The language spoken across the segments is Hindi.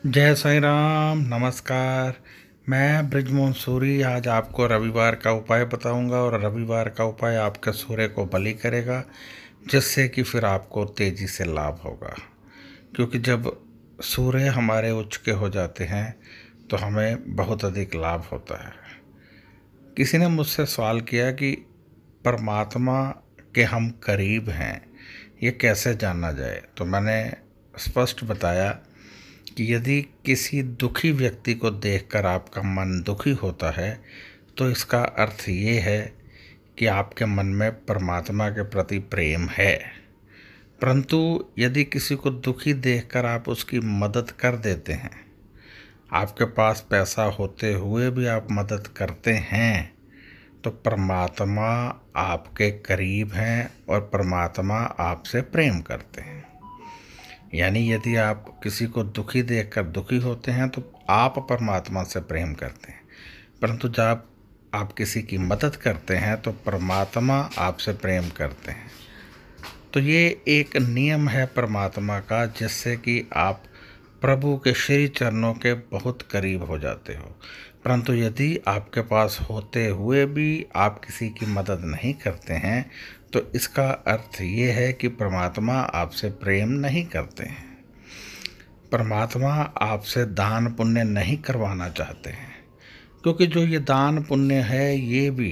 जय साईं राम। नमस्कार। मैं बृजमोहन सूरी आज आपको रविवार का उपाय बताऊंगा और रविवार का उपाय आपके सूर्य को बलि करेगा, जिससे कि फिर आपको तेज़ी से लाभ होगा। क्योंकि जब सूर्य हमारे उच्च के हो जाते हैं तो हमें बहुत अधिक लाभ होता है। किसी ने मुझसे सवाल किया कि परमात्मा के हम करीब हैं, ये कैसे जाना जाए। तो मैंने स्पष्ट बताया कि यदि किसी दुखी व्यक्ति को देखकर आपका मन दुखी होता है तो इसका अर्थ ये है कि आपके मन में परमात्मा के प्रति प्रेम है। परंतु यदि किसी को दुखी देखकर आप उसकी मदद कर देते हैं, आपके पास पैसा होते हुए भी आप मदद करते हैं, तो परमात्मा आपके करीब हैं और परमात्मा आपसे प्रेम करते हैं। यानी यदि आप किसी को दुखी देखकर दुखी होते हैं तो आप परमात्मा से प्रेम करते हैं, परंतु जब आप किसी की मदद करते हैं तो परमात्मा आपसे प्रेम करते हैं। तो ये एक नियम है परमात्मा का, जिससे कि आप प्रभु के श्री चरणों के बहुत करीब हो जाते हो। परंतु यदि आपके पास होते हुए भी आप किसी की मदद नहीं करते हैं तो इसका अर्थ ये है कि परमात्मा आपसे प्रेम नहीं करते हैं। परमात्मा आपसे दान पुण्य नहीं करवाना चाहते हैं, क्योंकि जो ये दान पुण्य है ये भी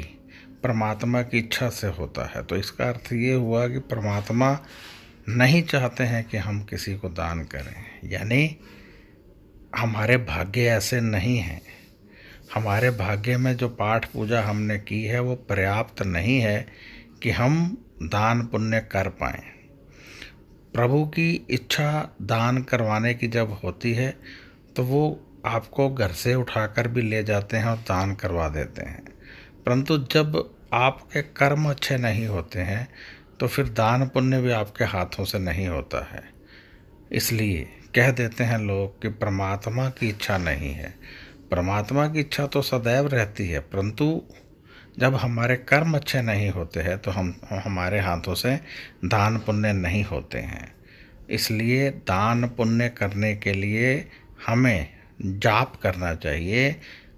परमात्मा की इच्छा से होता है। तो इसका अर्थ ये हुआ कि परमात्मा नहीं चाहते हैं कि हम किसी को दान करें। यानी हमारे भाग्य ऐसे नहीं हैं। हमारे भाग्य में जो पाठ पूजा हमने की है वो पर्याप्त नहीं है कि हम दान पुण्य कर पाएँ। प्रभु की इच्छा दान करवाने की जब होती है तो वो आपको घर से उठाकर भी ले जाते हैं और दान करवा देते हैं। परंतु जब आपके कर्म अच्छे नहीं होते हैं तो फिर दान पुण्य भी आपके हाथों से नहीं होता है। इसलिए कह देते हैं लोग कि परमात्मा की इच्छा नहीं है। परमात्मा की इच्छा तो सदैव रहती है, परंतु जब हमारे कर्म अच्छे नहीं होते हैं तो हमारे हाथों से दान पुण्य नहीं होते हैं। इसलिए दान पुण्य करने के लिए हमें जाप करना चाहिए।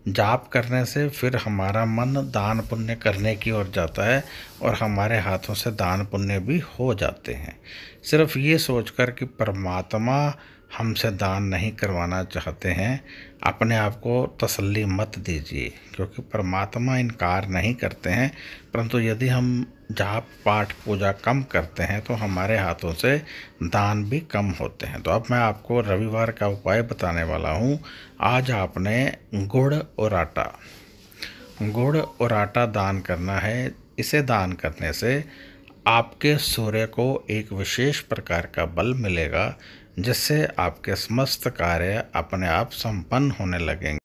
जाप करने से फिर हमारा मन दान पुण्य करने की ओर जाता है और हमारे हाथों से दान पुण्य भी हो जाते हैं। सिर्फ ये सोचकर कि परमात्मा हमसे दान नहीं करवाना चाहते हैं, अपने आप को तसल्ली मत दीजिए, क्योंकि परमात्मा इनकार नहीं करते हैं। परंतु यदि हम जाप पाठ पूजा कम करते हैं तो हमारे हाथों से दान भी कम होते हैं। तो अब मैं आपको रविवार का उपाय बताने वाला हूँ। आज आपने गुड़ और आटा दान करना है। इसे दान करने से आपके सूर्य को एक विशेष प्रकार का बल मिलेगा, जिससे आपके समस्त कार्य अपने आप संपन्न होने लगेंगे।